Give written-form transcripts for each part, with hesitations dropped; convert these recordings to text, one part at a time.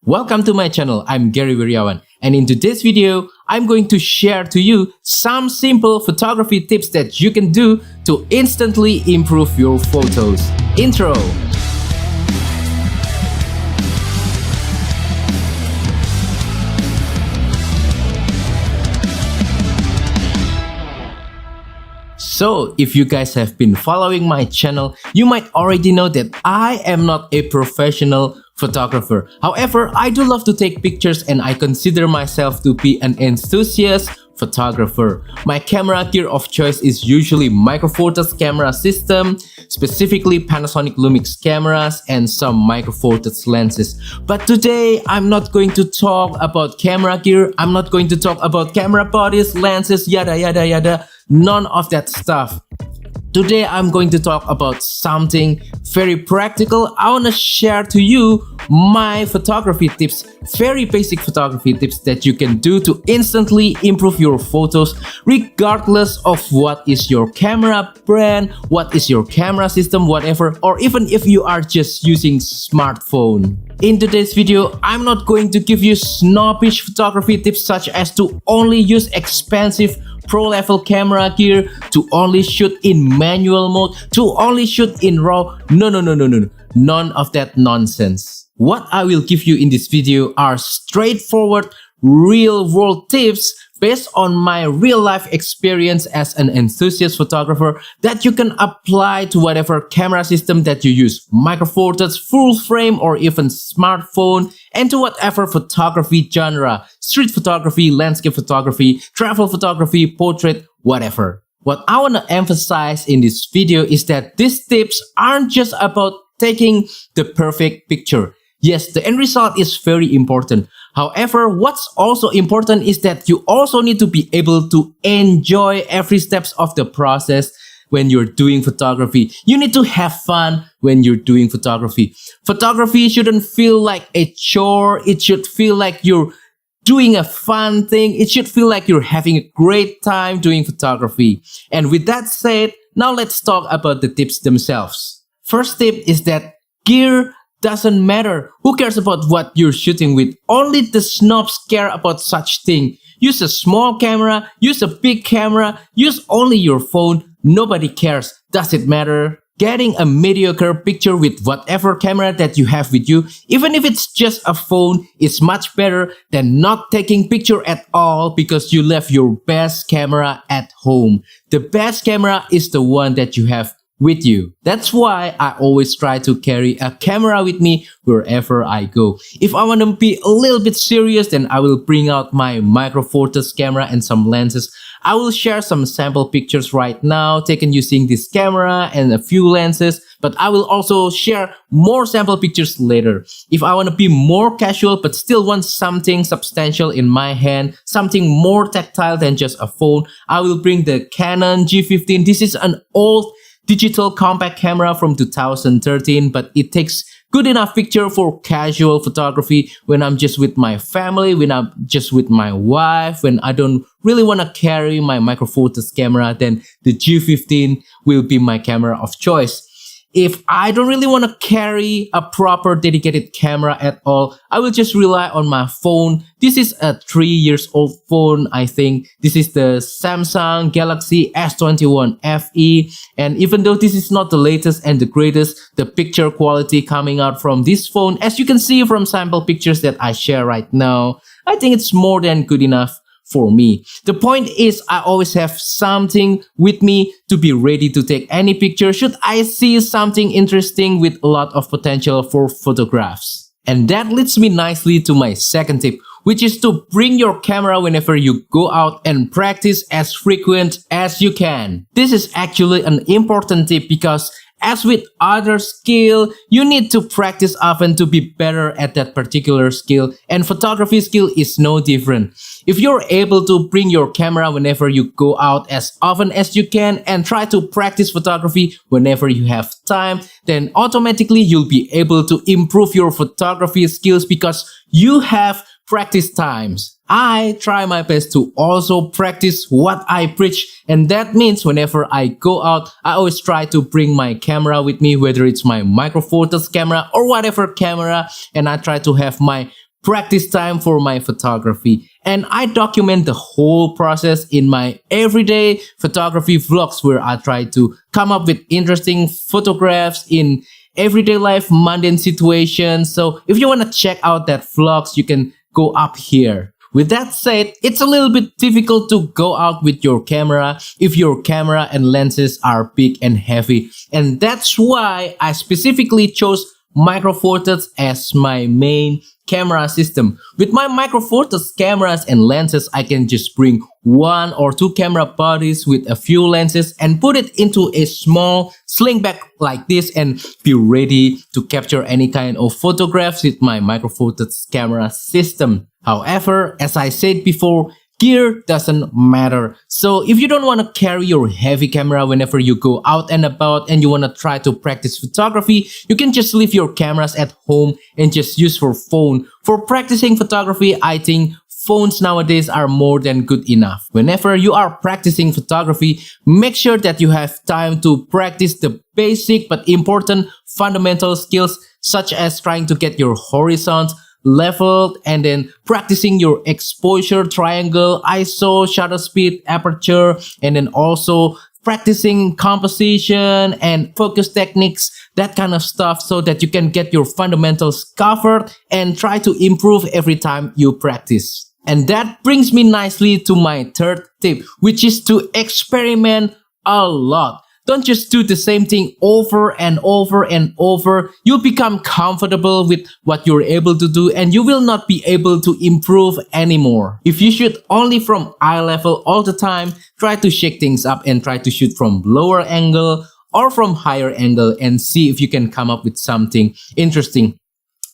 Welcome to my channel. I'm Gary Wiryawan, and in today's video, I'm going to share to you some simple photography tips that you can do to instantly improve your photos. Intro. So, if you guys have been following my channel, you might already know that I am not a professional photographer. However, I do love to take pictures and I consider myself to be an enthusiast photographer. My camera gear of choice is usually Micro Four Thirds camera system, specifically Panasonic Lumix cameras and some Micro Four Thirds lenses. But today, I'm not going to talk about camera gear. I'm not going to talk about camera bodies, lenses, yada yada yada. None of that stuff. Today, I'm going to talk about something very practical. I want to share to you my photography tips, very basic photography tips that you can do to instantly improve your photos regardless of what is your camera brand, what is your camera system, whatever, or even if you are just using smartphone. In today's video, I'm not going to give you snobbish photography tips such as to only use expensive pro-level camera gear, to only shoot in manual mode, to only shoot in RAW. No. None of that nonsense. What I will give you in this video are straightforward, real-world tips based on my real-life experience as an enthusiast photographer that you can apply to whatever camera system that you use, Micro Four Thirds, full frame, or even smartphone, and to whatever photography genre, street photography, landscape photography, travel photography, portrait, whatever. What I want to emphasize in this video is that these tips aren't just about taking the perfect picture. Yes, the end result is very important. However, what's also important is that you also need to be able to enjoy every steps of the process when you're doing photography. You need to have fun when you're doing photography. Photography shouldn't feel like a chore. It should feel like you're doing a fun thing. It should feel like you're having a great time doing photography. And with that said, now let's talk about the tips themselves. First tip is that gear doesn't matter. Who cares about what you're shooting with? Only the snobs care about such thing. Use a small camera, use a big camera, use only your phone. Nobody cares. Does it matter? Getting a mediocre picture with whatever camera that you have with you, even if it's just a phone, is much better than not taking picture at all because you left your best camera at home. The best camera is the one that you have with you. That's why I always try to carry a camera with me wherever I go. If I want to be a little bit serious, then I will bring out my Micro Four Thirds camera and some lenses. I will share some sample pictures right now taken using this camera and a few lenses, but I will also share more sample pictures later. If I want to be more casual but still want something substantial in my hand, something more tactile than just a phone, I will bring the Canon G15. This is an old digital compact camera from 2013, but it takes good enough picture for casual photography when I'm just with my family, when I'm just with my wife, when I don't really want to carry my Micro Four Thirds camera, then the G15 will be my camera of choice. If I don't really want to carry a proper dedicated camera at all, I will just rely on my phone. This is a 3 years old phone, I think. This is the Samsung Galaxy S21 FE. And even though this is not the latest and the greatest, the picture quality coming out from this phone, as you can see from sample pictures that I share right now, I think it's more than good enough for me. The point is, I always have something with me to be ready to take any picture should I see something interesting with a lot of potential for photographs. And that leads me nicely to my second tip, which is to bring your camera whenever you go out and practice as frequent as you can. This is actually an important tip because as with other skill, you need to practice often to be better at that particular skill, and photography skill is no different. If you're able to bring your camera whenever you go out as often as you can and try to practice photography whenever you have time, then automatically you'll be able to improve your photography skills because you have practice times. I try my best to also practice what I preach, and that means whenever I go out, I always try to bring my camera with me, whether it's my Micro Four Thirds camera or whatever camera, and I try to have my practice time for my photography. And I document the whole process in my everyday photography vlogs where I try to come up with interesting photographs in everyday life, mundane situations. So if you want to check out that vlogs, you can go up here. With that said, it's a little bit difficult to go out with your camera if your camera and lenses are big and heavy. And that's why I specifically chose Micro Four Thirds as my main camera system. With my Micro Four Thirds cameras and lenses, I can just bring 1 or 2 camera bodies with a few lenses and put it into a small sling bag like this and be ready to capture any kind of photographs with my Micro Four Thirds camera system. However, as I said before, gear doesn't matter. So if you don't want to carry your heavy camera whenever you go out and about and you want to try to practice photography, you can just leave your cameras at home and just use your phone. For practicing photography, I think phones nowadays are more than good enough. Whenever you are practicing photography, make sure that you have time to practice the basic but important fundamental skills such as trying to get your horizons leveled and then practicing your exposure, triangle, ISO, shutter speed, aperture, and then also practicing composition and focus techniques, that kind of stuff, so that you can get your fundamentals covered and try to improve every time you practice. And that brings me nicely to my third tip, which is to experiment a lot. Don't just do the same thing over and over and over. You'll become comfortable with what you're able to do and you will not be able to improve anymore. If you shoot only from eye level all the time, try to shake things up and try to shoot from lower angle or from higher angle and see if you can come up with something interesting.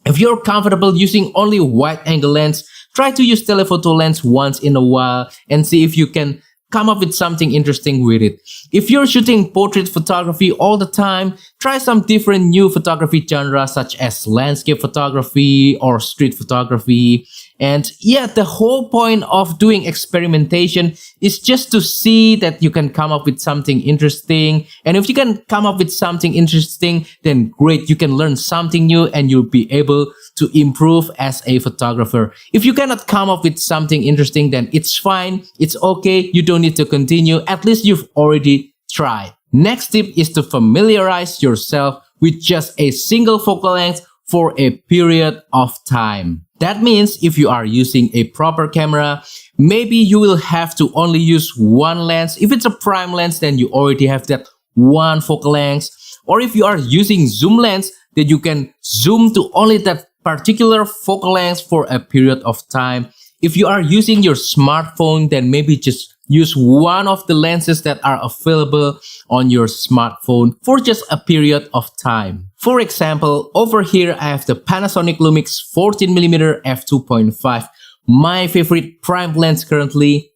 If you're comfortable using only wide angle lens, try to use telephoto lens once in a while and see if you can come up with something interesting with it. If you're shooting portrait photography all the time, try some different new photography genres such as landscape photography or street photography. And yeah, the whole point of doing experimentation is just to see that you can come up with something interesting. And if you can come up with something interesting, then great, you can learn something new and you'll be able to improve as a photographer. If you cannot come up with something interesting, then it's fine, it's okay, you don't need to continue, at least you've already tried. Next tip is to familiarize yourself with just a single focal length for a period of time. That means if you are using a proper camera, maybe you will have to only use one lens. If it's a prime lens, then you already have that one focal length. Or if you are using zoom lens, then you can zoom to only that particular focal length for a period of time. If you are using your smartphone, then maybe just use one of the lenses that are available on your smartphone for just a period of time. For example, over here I have the Panasonic Lumix 14mm f2.5, my favorite prime lens currently.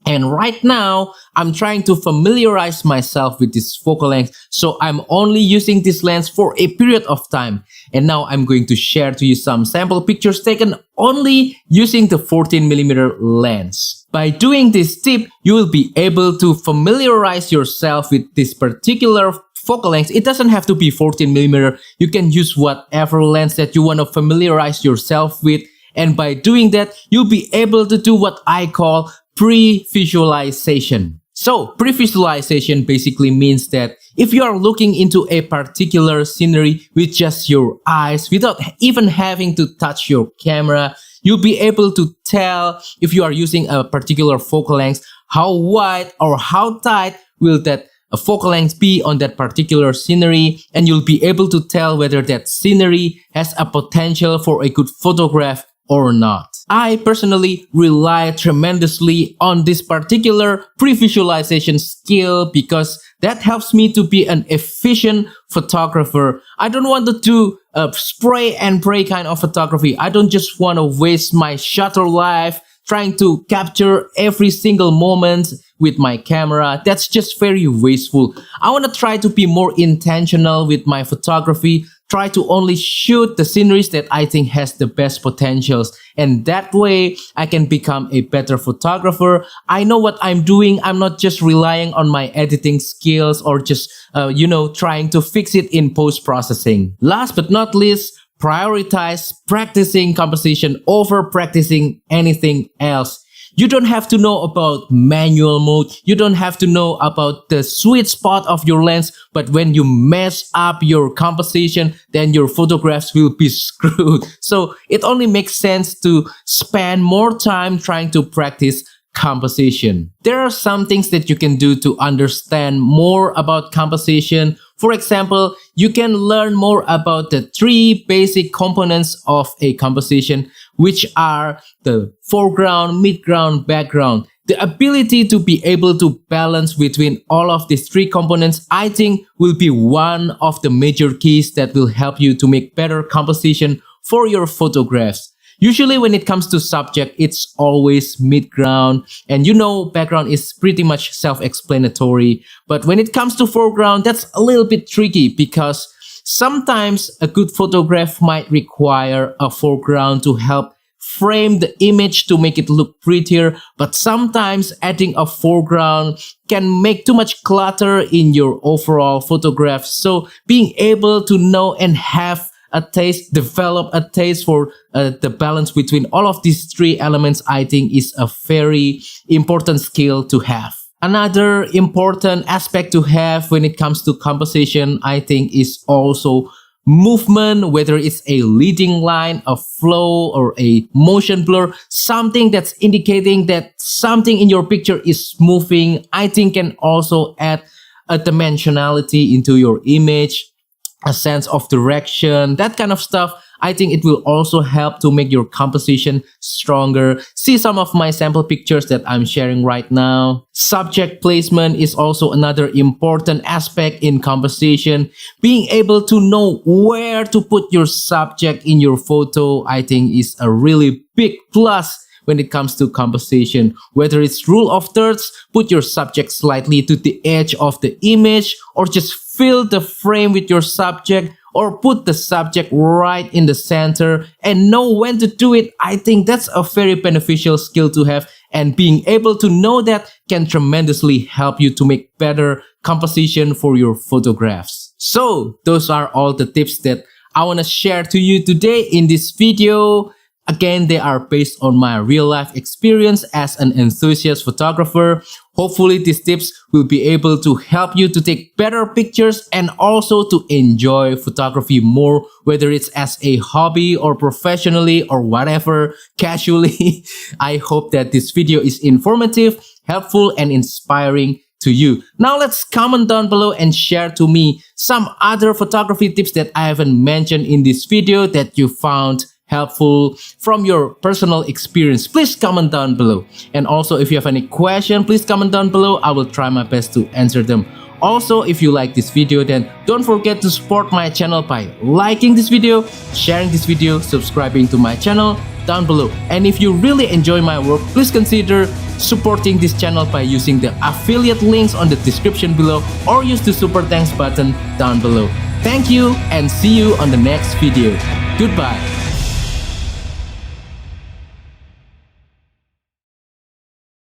And right now, I'm trying to familiarize myself with this focal length, so I'm only using this lens for a period of time. And now I'm going to share to you some sample pictures taken only using the 14mm lens. By doing this tip, you will be able to familiarize yourself with this particular focal length. It doesn't have to be 14mm. You can use whatever lens that you want to familiarize yourself with. And by doing that, you'll be able to do what I call pre-visualization. So pre-visualization basically means that if you are looking into a particular scenery with just your eyes without even having to touch your camera, you'll be able to tell if you are using a particular focal length, how wide or how tight will that focal length be on that particular scenery, and you'll be able to tell whether that scenery has a potential for a good photograph or not. I personally rely tremendously on this particular pre-visualization skill because that helps me to be an efficient photographer. I don't want to do a spray and pray kind of photography. I don't just want to waste my shutter life trying to capture every single moment with my camera. That's just very wasteful. I want to try to be more intentional with my photography, try to only shoot the sceneries that I think has the best potentials. And that way I can become a better photographer. I know what I'm doing. I'm not just relying on my editing skills or just, trying to fix it in post-processing. Last but not least, prioritize practicing composition over practicing anything else. You don't have to know about manual mode. You don't have to know about the sweet spot of your lens. But when you mess up your composition, then your photographs will be screwed. So it only makes sense to spend more time trying to practice composition. There are some things that you can do to understand more about composition. For example, you can learn more about the 3 basic components of a composition, which are the foreground, midground, background. The ability to be able to balance between all of these 3 components, I think, will be one of the major keys that will help you to make better composition for your photographs. Usually when it comes to subject, it's always midground, and background is pretty much self-explanatory. But when it comes to foreground, that's a little bit tricky because sometimes a good photograph might require a foreground to help frame the image to make it look prettier, but sometimes adding a foreground can make too much clutter in your overall photograph. So being able to know and have develop a taste for the balance between all of these 3 elements, I think, is a very important skill to have. Another important aspect to have when it comes to composition, I think, is also movement, whether it's a leading line, a flow, or a motion blur, something that's indicating that something in your picture is moving, I think can also add a dimensionality into your image, a sense of direction, that kind of stuff. I think it will also help to make your composition stronger. See some of my sample pictures that I'm sharing right now. Subject placement is also another important aspect in composition. Being able to know where to put your subject in your photo, I think, is a really big plus when it comes to composition. Whether it's rule of thirds, put your subject slightly to the edge of the image, or just fill the frame with your subject, or put the subject right in the center and know when to do it. I think that's a very beneficial skill to have, and being able to know that can tremendously help you to make better composition for your photographs. So those are all the tips that I want to share to you today in this video. Again, they are based on my real life experience as an enthusiast photographer. Hopefully these tips will be able to help you to take better pictures and also to enjoy photography more, whether it's as a hobby or professionally or whatever, casually. I hope that this video is informative, helpful, and inspiring to you. Now let's comment down below and share to me some other photography tips that I haven't mentioned in this video that you found helpful from your personal experience. Please comment down below. And also, if you have any question, please comment down below. I will try my best to answer them. Also, if you like this video, then don't forget to support my channel by liking this video, sharing this video, subscribing to my channel down below. And if you really enjoy my work, please consider supporting this channel by using the affiliate links on the description below, or use the super thanks button down below. Thank you, and see you on the next video. Goodbye.